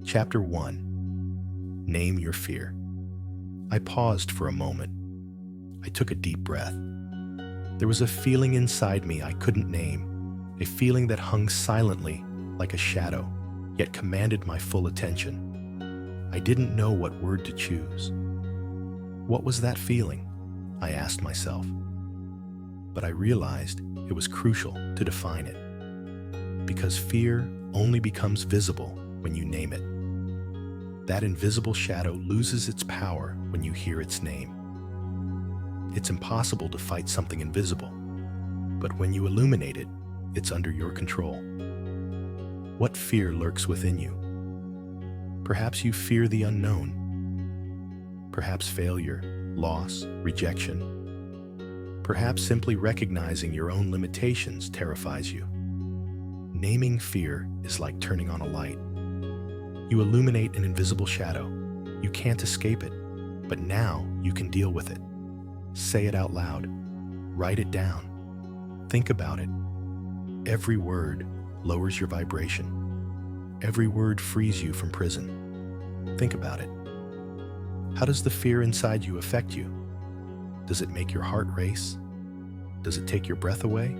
Chapter 1. Name your fear. I paused for a moment. I took a deep breath. There was a feeling inside me I couldn't name, a feeling that hung silently like a shadow, yet commanded my full attention. I didn't know what word to choose. What was that feeling? I asked myself. But I realized it was crucial to define it, because fear only becomes visible when you name it. That invisible shadow loses its power when you hear its name. It's impossible to fight something invisible, but when you illuminate it, it's under your control. What fear lurks within you? Perhaps you fear the unknown. Perhaps failure, loss, rejection. Perhaps simply recognizing your own limitations terrifies you. Naming fear is like turning on a light. You illuminate an invisible shadow. You can't escape it, but now you can deal with it. Say it out loud. Write it down. Think about it. Every word lowers your vibration. Every word frees you from prison. Think about it. How does the fear inside you affect you? Does it make your heart race? Does it take your breath away?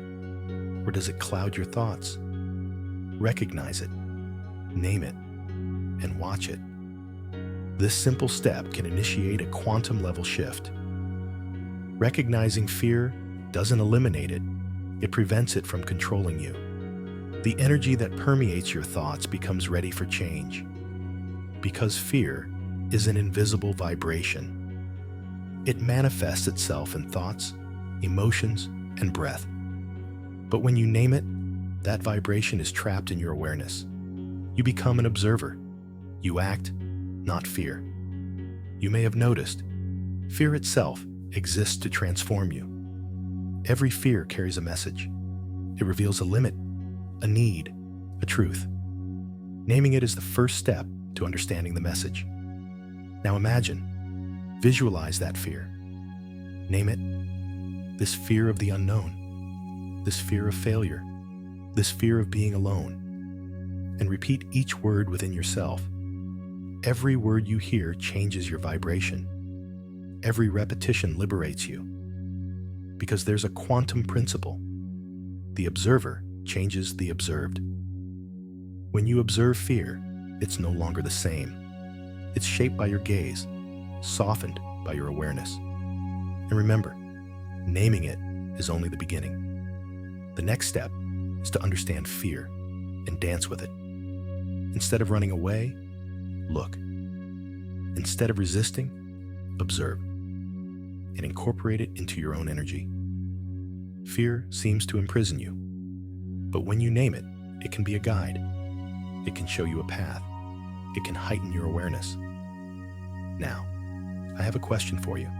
Or does it cloud your thoughts? Recognize it, name it, and watch it. This simple step can initiate a quantum level shift. Recognizing fear doesn't eliminate it, it prevents it from controlling you. The energy that permeates your thoughts becomes ready for change. Because fear is an invisible vibration. It manifests itself in thoughts, emotions, and breath. But when you name it, that vibration is trapped in your awareness. You become an observer. You act, not fear. You may have noticed, fear itself exists to transform you. Every fear carries a message. It reveals a limit, a need, a truth. Naming it is the first step to understanding the message. Now imagine, visualize that fear. Name it. This fear of the unknown, this fear of failure, this fear of being alone, and repeat each word within yourself. Every word you hear changes your vibration. Every repetition liberates you. Because there's a quantum principle. The observer changes the observed. When you observe fear, it's no longer the same. It's shaped by your gaze, softened by your awareness. And remember, naming it is only the beginning. The next step is to understand fear and dance with it. Instead of running away, look. Instead of resisting, observe. And incorporate it into your own energy. Fear seems to imprison you. But when you name it, it can be a guide. It can show you a path. It can heighten your awareness. Now, I have a question for you.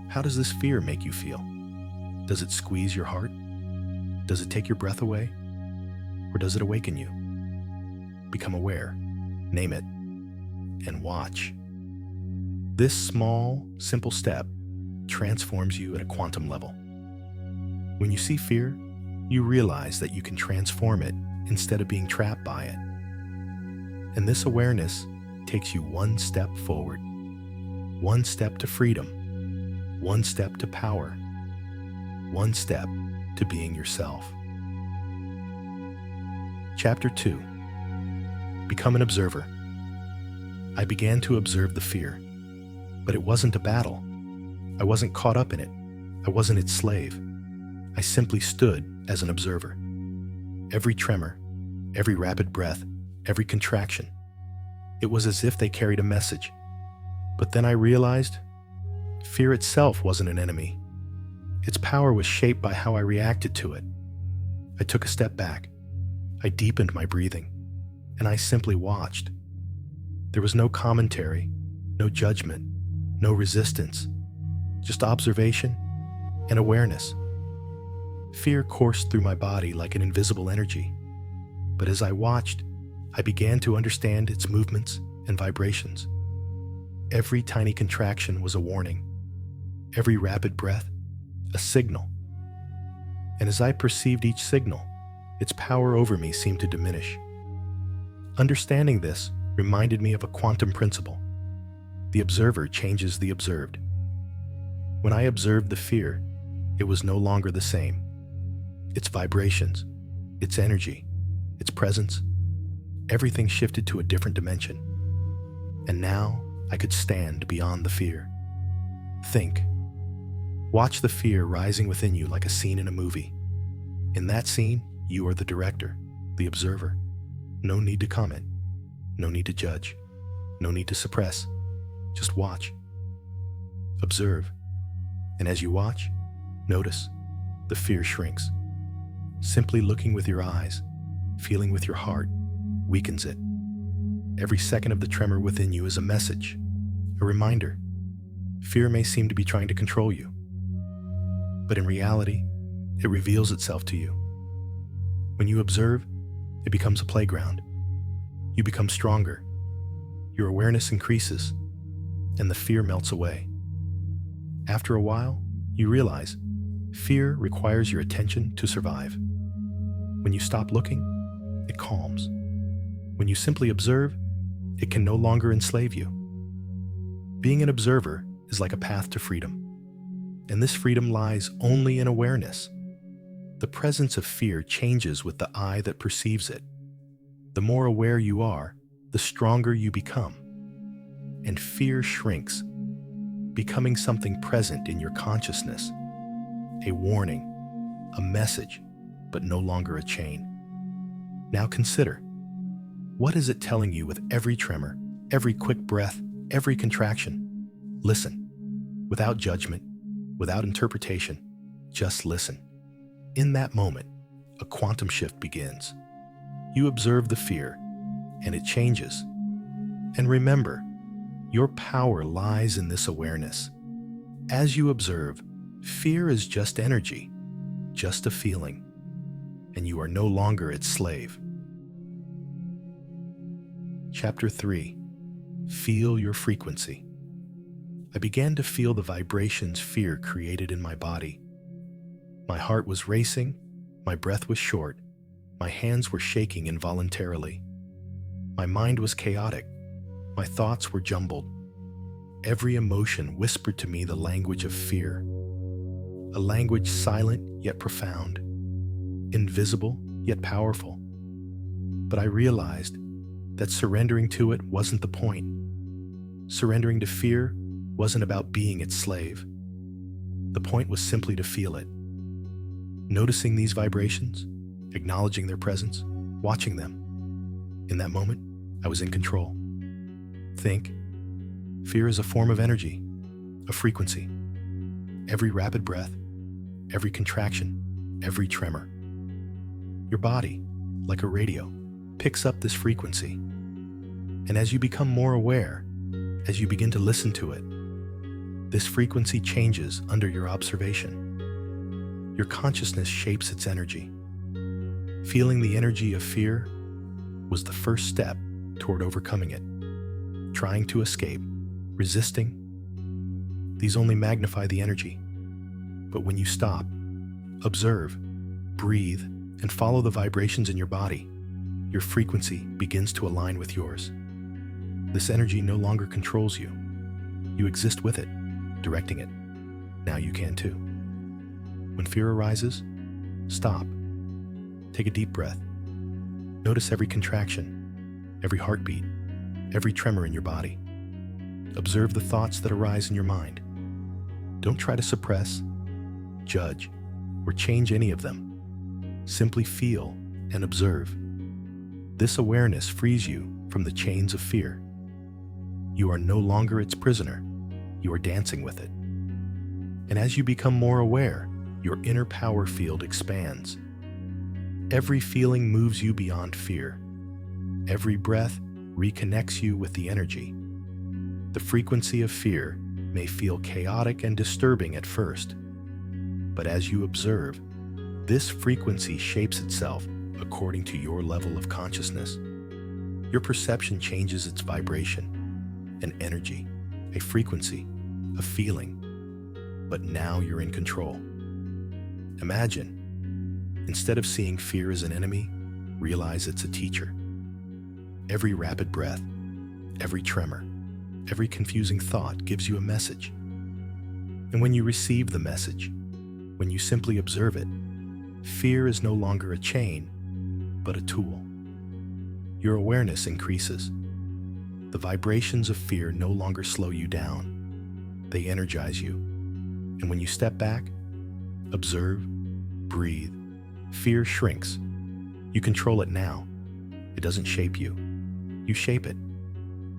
How does this fear make you feel? Does it squeeze your heart? Does it take your breath away? Or does it awaken you? Become aware, name it, and watch. This small, simple step transforms you at a quantum level. When you see fear, you realize that you can transform it instead of being trapped by it. And this awareness takes you one step forward, one step to freedom, one step to power, one step to being yourself. Chapter 2. Become an observer. I began to observe the fear, but it wasn't a battle. I wasn't caught up in it. I wasn't its slave. I simply stood as an observer. Every tremor, every rapid breath, every contraction. It was as if they carried a message. But then I realized fear itself wasn't an enemy. Its power was shaped by how I reacted to it. I took a step back. I deepened my breathing, and I simply watched. There was no commentary, no judgment, no resistance, just observation and awareness. Fear coursed through my body like an invisible energy. But as I watched, I began to understand its movements and vibrations. Every tiny contraction was a warning. Every rapid breath, a signal. And as I perceived each signal, its power over me seemed to diminish. Understanding this reminded me of a quantum principle. The observer changes the observed. When I observed the fear, it was no longer the same. Its vibrations, its energy, its presence, everything shifted to a different dimension. And now I could stand beyond the fear. Think. Watch the fear rising within you like a scene in a movie. In that scene, you are the director, the observer. No need to comment. No need to judge. No need to suppress. Just watch. Observe. And as you watch, notice the fear shrinks. Simply looking with your eyes, feeling with your heart, weakens it. Every second of the tremor within you is a message, a reminder. Fear may seem to be trying to control you, but in reality, it reveals itself to you. When you observe, it becomes a playground. You become stronger. Your awareness increases, and the fear melts away. After a while, you realize fear requires your attention to survive. When you stop looking, it calms. When you simply observe, it can no longer enslave you. Being an observer is like a path to freedom, and this freedom lies only in awareness. The presence of fear changes with the eye that perceives it. The more aware you are, the stronger you become, and fear shrinks, becoming something present in your consciousness, a warning, a message, but no longer a chain. Now consider, what is it telling you with every tremor, every quick breath, every contraction? Listen, without judgment, without interpretation, just listen. In that moment, a quantum shift begins. You observe the fear, and it changes. And remember, your power lies in this awareness. As you observe, fear is just energy, just a feeling, and you are no longer its slave. Chapter 3. Feel your frequency. I began to feel the vibrations fear created in my body. My heart was racing, my breath was short, my hands were shaking involuntarily. My mind was chaotic, my thoughts were jumbled. Every emotion whispered to me the language of fear, a language silent yet profound, invisible yet powerful. But I realized that surrendering to it wasn't the point. Surrendering to fear wasn't about being its slave. The point was simply to feel it. Noticing these vibrations, acknowledging their presence, watching them. In that moment, I was in control. Think. Fear is a form of energy, a frequency. Every rapid breath, every contraction, every tremor. Your body, like a radio, picks up this frequency. And as you become more aware, as you begin to listen to it, this frequency changes under your observation. Your consciousness shapes its energy. Feeling the energy of fear was the first step toward overcoming it. Trying to escape, resisting, these only magnify the energy. But when you stop, observe, breathe, and follow the vibrations in your body, your frequency begins to align with yours. This energy no longer controls you. You exist with it, directing it. Now you can too. When fear arises, stop. Take a deep breath. Notice every contraction, every heartbeat, every tremor in your body. Observe the thoughts that arise in your mind. Don't try to suppress, judge, or change any of them. Simply feel and observe. This awareness frees you from the chains of fear. You are no longer its prisoner. You are dancing with it. And as you become more aware, your inner power field expands. Every feeling moves you beyond fear. Every breath reconnects you with the energy. The frequency of fear may feel chaotic and disturbing at first, but as you observe, this frequency shapes itself according to your level of consciousness. Your perception changes its vibration, an energy, a frequency, a feeling, but now you're in control. Imagine, instead of seeing fear as an enemy, realize it's a teacher. Every rapid breath, Every tremor, every confusing thought gives you a message. And when you receive the message, when you simply observe it, fear is no longer a chain, but a tool. Your awareness increases. The vibrations of fear no longer slow you down. They energize you. And when you step back, observe, breathe, fear shrinks. You control it now. It doesn't shape you. You shape it.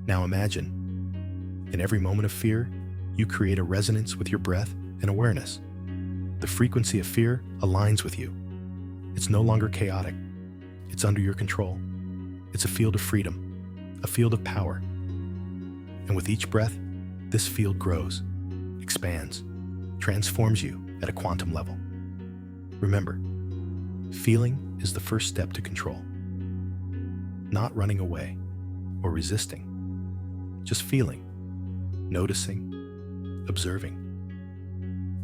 Now imagine, in every moment of fear, you create a resonance with your breath and awareness. The frequency of fear aligns with you. It's no longer chaotic. It's under your control. It's a field of freedom, a field of power. And with each breath, this field grows, expands, transforms you at a quantum level. Remember, feeling is the first step to control. Not running away or resisting, just feeling, noticing, observing.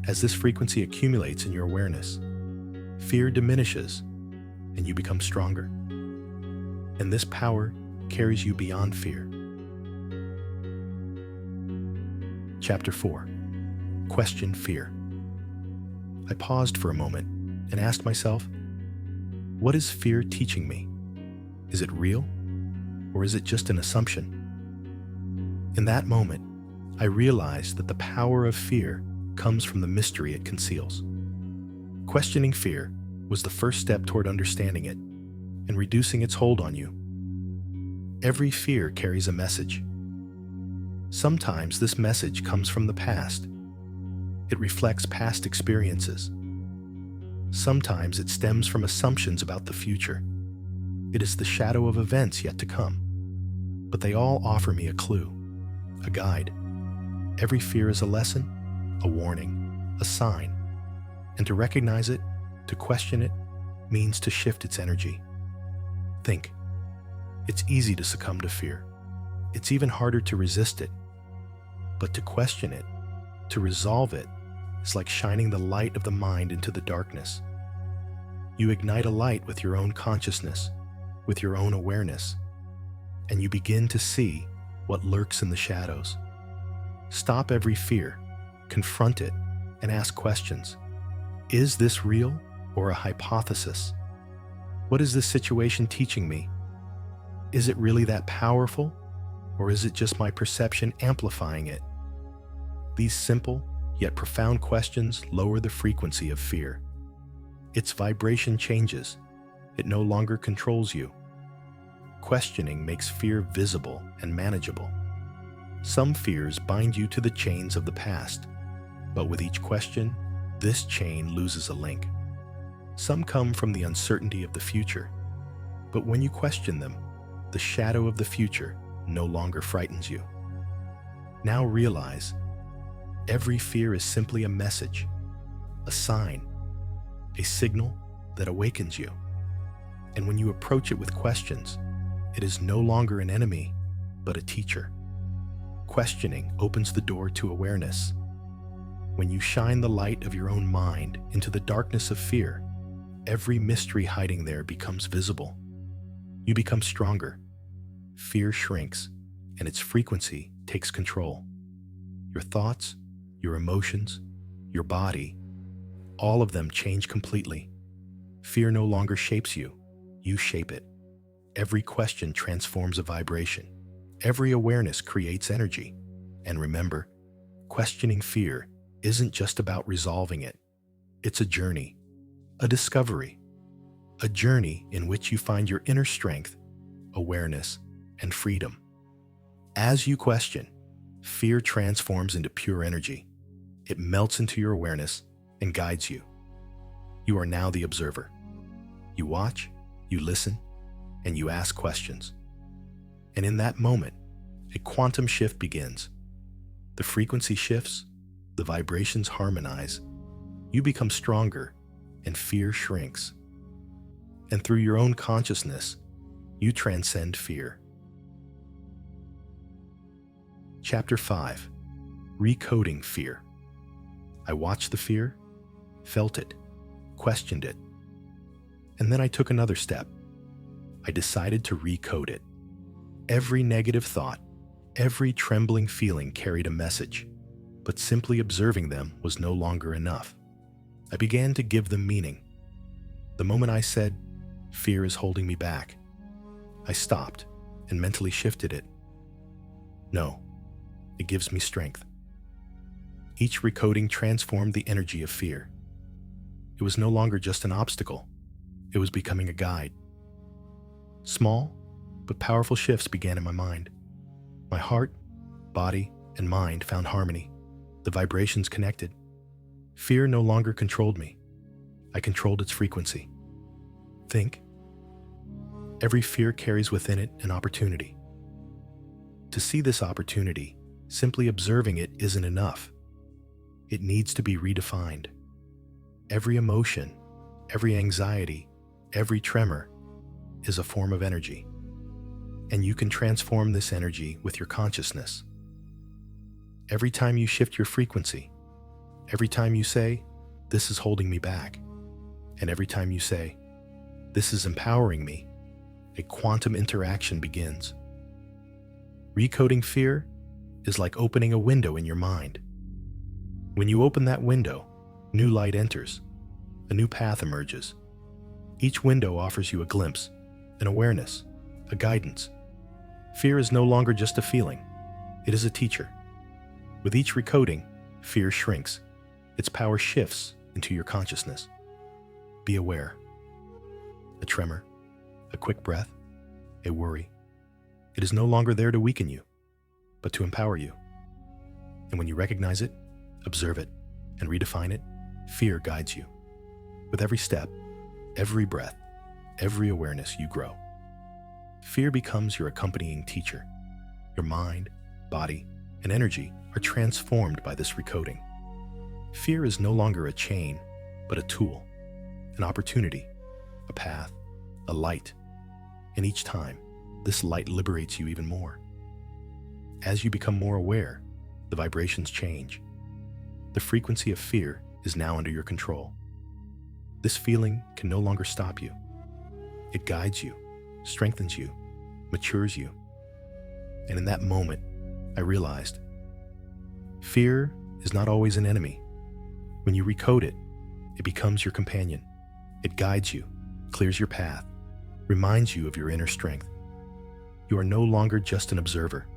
As this frequency accumulates in your awareness, fear diminishes and you become stronger. And this power carries you beyond fear. Chapter 4. Question fear. I paused for a moment and asked myself, what is fear teaching me? Is it real, or is it just an assumption? In that moment, I realized that the power of fear comes from the mystery it conceals. Questioning fear was the first step toward understanding it and reducing its hold on you. Every fear carries a message. Sometimes this message comes from the past. It reflects past experiences. Sometimes it stems from assumptions about the future. It is the shadow of events yet to come. But they all offer me a clue, a guide. Every fear is a lesson, a warning, a sign. And to recognize it, to question it, means to shift its energy. Think. It's easy to succumb to fear. It's even harder to resist it. But to question it, to resolve it, is like shining the light of the mind into the darkness. You ignite a light with your own consciousness, with your own awareness, and you begin to see what lurks in the shadows. Stop every fear, confront it, and ask questions. Is this real or a hypothesis? What is this situation teaching me? Is it really that powerful, or is it just my perception amplifying it? These simple yet profound questions lower the frequency of fear. Its vibration changes. It no longer controls you. Questioning makes fear visible and manageable. Some fears bind you to the chains of the past, but with each question, this chain loses a link. Some come from the uncertainty of the future, but when you question them, the shadow of the future no longer frightens you. Now realize, every fear is simply a message, a sign, a signal that awakens you. And when you approach it with questions, it is no longer an enemy, but a teacher. Questioning opens the door to awareness. When you shine the light of your own mind into the darkness of fear, every mystery hiding there becomes visible. You become stronger. Fear shrinks, and its frequency takes control. Your thoughts, your emotions, your body, all of them change completely. Fear no longer shapes you. You shape it. Every question transforms a vibration. Every awareness creates energy. And remember, questioning fear isn't just about resolving it. It's a journey, a discovery, a journey in which you find your inner strength, awareness, and freedom. As you question, fear transforms into pure energy. It melts into your awareness and guides you. You are now the observer. You watch, you listen, and you ask questions. And in that moment, a quantum shift begins. The frequency shifts, the vibrations harmonize, you become stronger, and fear shrinks. And through your own consciousness, you transcend fear. Chapter 5. Recoding fear. I watched the fear, felt it, questioned it, and then I took another step. I decided to recode it. Every negative thought, Every trembling feeling carried a message, but simply observing them was no longer enough. I began to give them meaning. The moment I said, "Fear is holding me back," I stopped and mentally shifted it. "No, it gives me strength." Each recoding transformed the energy of fear. It was no longer just an obstacle. It was becoming a guide. Small but powerful shifts began in my mind. My heart, body, and mind found harmony. The vibrations connected. Fear no longer controlled me. I controlled its frequency. Think. Every fear carries within it an opportunity. To see this opportunity, simply observing it isn't enough. It needs to be redefined. Every emotion, every anxiety, every tremor is a form of energy. And you can transform this energy with your consciousness. Every time you shift your frequency, every time you say, "This is holding me back," and every time you say, "This is empowering me," a quantum interaction begins. Recoding fear is like opening a window in your mind. When you open that window, new light enters, a new path emerges. Each window offers you a glimpse, an awareness, a guidance. Fear is no longer just a feeling, it is a teacher. With each recoding, fear shrinks. Its power shifts into your consciousness. Be aware. A tremor, a quick breath, a worry. It is no longer there to weaken you, but to empower you. And when you recognize it, observe it, and redefine it, fear guides you. With every step, every breath, every awareness, you grow. Fear becomes your accompanying teacher. Your mind, body, and energy are transformed by this recoding. Fear is no longer a chain, but a tool, an opportunity, a path, a light. And each time, this light liberates you even more. As you become more aware, the vibrations change. The frequency of fear is now under your control. This feeling can no longer stop you. It guides you, strengthens you, matures you. And in that moment, I realized, fear is not always an enemy. When you recode it, it becomes your companion. It guides you, clears your path, reminds you of your inner strength. You are no longer just an observer.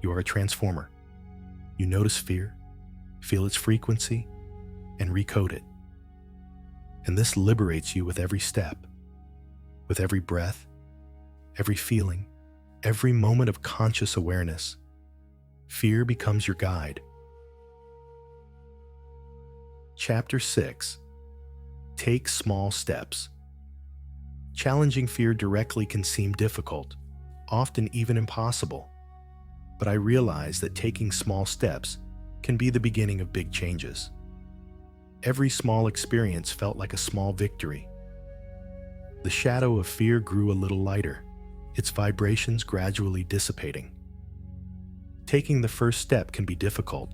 You are a transformer. You notice fear, feel its frequency, and recode it. And this liberates you with every step, with every breath, every feeling, every moment of conscious awareness. Fear becomes your guide. Chapter 6. Take small steps. Challenging fear directly can seem difficult, often even impossible. But I realize that taking small steps can be the beginning of big changes. Every small experience felt like a small victory. The shadow of fear grew a little lighter, its vibrations gradually dissipating. Taking the first step can be difficult.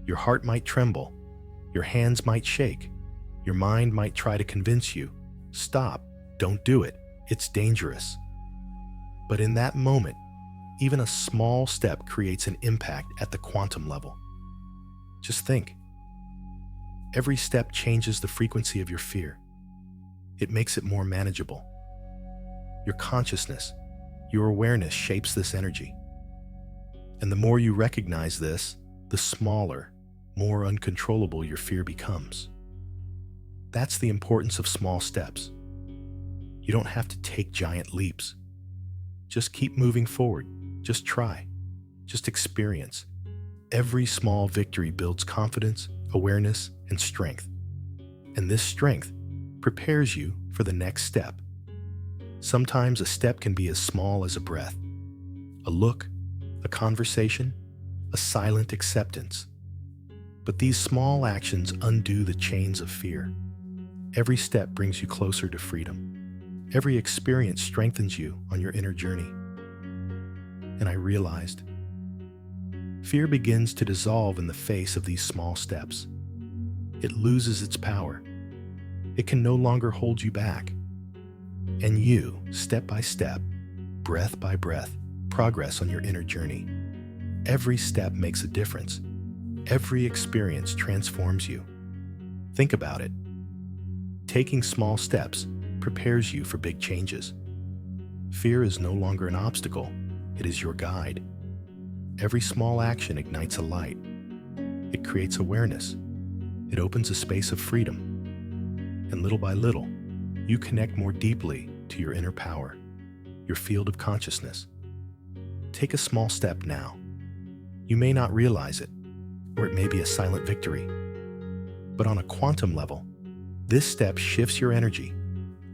Your heart might tremble, your hands might shake, your mind might try to convince you, "Stop, don't do it, it's dangerous." But in that moment, even a small step creates an impact at the quantum level. Just think. Every step changes the frequency of your fear. It makes it more manageable. Your consciousness, your awareness shapes this energy. And the more you recognize this, the smaller, more uncontrollable your fear becomes. That's the importance of small steps. You don't have to take giant leaps. Just keep moving forward. Just try. Just experience. Every small victory builds confidence, awareness, and strength. And this strength prepares you for the next step. Sometimes a step can be as small as a breath, a look, a conversation, a silent acceptance. But these small actions undo the chains of fear. Every step brings you closer to freedom. Every experience strengthens you on your inner journey. And I realized, fear begins to dissolve in the face of these small steps. It loses its power. It can no longer hold you back. And you, step by step, breath by breath, progress on your inner journey. Every step makes a difference. Every experience transforms you. Think about it. Taking small steps prepares you for big changes. Fear is no longer an obstacle, it is your guide. Every small action ignites a light. It creates awareness. It opens a space of freedom. And little by little, you connect more deeply to your inner power, your field of consciousness. Take a small step now. You may not realize it, or it may be a silent victory. But on a quantum level, this step shifts your energy,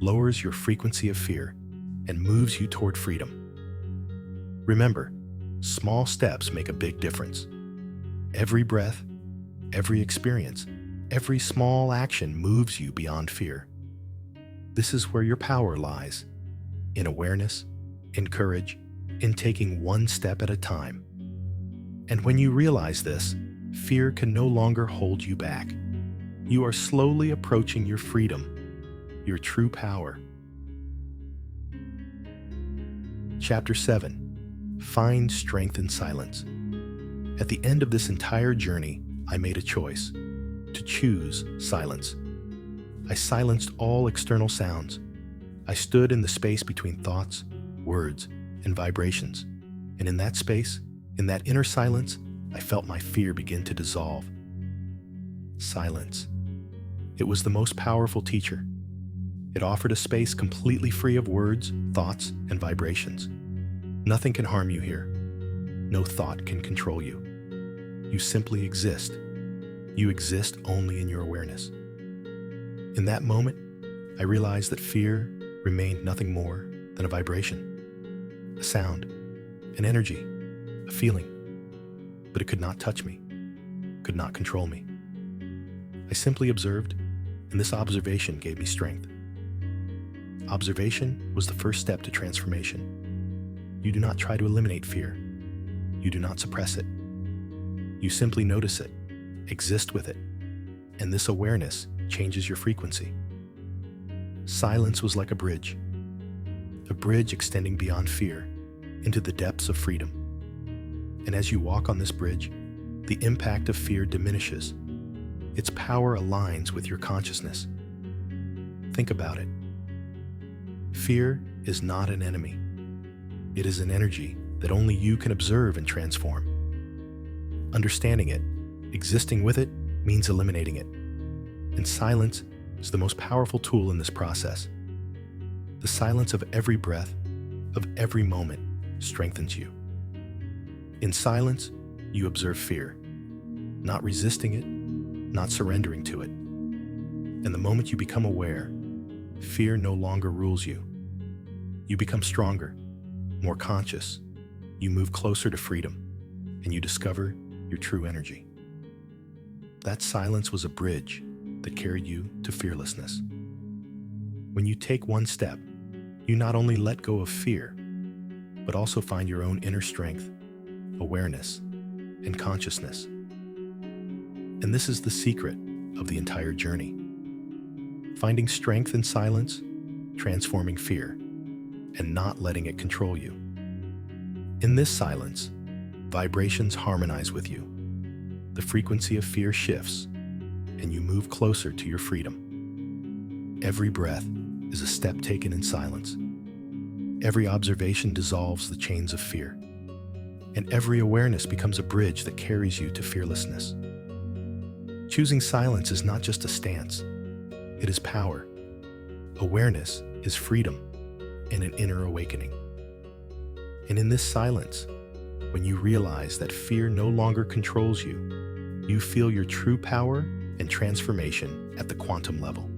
lowers your frequency of fear, and moves you toward freedom. Remember, small steps make a big difference. Every breath, every experience, every small action moves you beyond fear. This is where your power lies, in awareness, in courage, in taking one step at a time. And when you realize this, fear can no longer hold you back. You are slowly approaching your freedom, your true power. Chapter 7. Find strength in silence. At the end of this entire journey, I made a choice to choose silence. I silenced all external sounds. I stood in the space between thoughts, words, and vibrations. And in that space, in that inner silence, I felt my fear begin to dissolve. Silence. It was the most powerful teacher. It offered a space completely free of words, thoughts, and vibrations. Nothing can harm you here. No thought can control you. You simply exist. You exist only in your awareness. In that moment, I realized that fear remained nothing more than a vibration, a sound, an energy, a feeling. But it could not touch me, could not control me. I simply observed, and this observation gave me strength. Observation was the first step to transformation. You do not try to eliminate fear. You do not suppress it. You simply notice it, exist with it, and this awareness changes your frequency. Silence was like a bridge extending beyond fear into the depths of freedom. And as you walk on this bridge, the impact of fear diminishes. Its power aligns with your consciousness. Think about it. Fear is not an enemy. It is an energy that only you can observe and transform. Understanding it, existing with it, means eliminating it. And silence is the most powerful tool in this process. The silence of every breath, of every moment, strengthens you. In silence, you observe fear, not resisting it, not surrendering to it. And the moment you become aware, fear no longer rules you. You become stronger, more conscious. You move closer to freedom, and you discover your true energy. That silence was a bridge that carried you to fearlessness. When you take one step, you not only let go of fear, but also find your own inner strength, awareness, and consciousness. And this is the secret of the entire journey. Finding strength in silence, transforming fear, and not letting it control you. In this silence, vibrations harmonize with you. The frequency of fear shifts, and you move closer to your freedom. Every breath is a step taken in silence. Every observation dissolves the chains of fear, and every awareness becomes a bridge that carries you to fearlessness. Choosing silence is not just a stance, it is power. Awareness is freedom and an inner awakening. And in this silence, when you realize that fear no longer controls you, you feel your true power and transformation at the quantum level.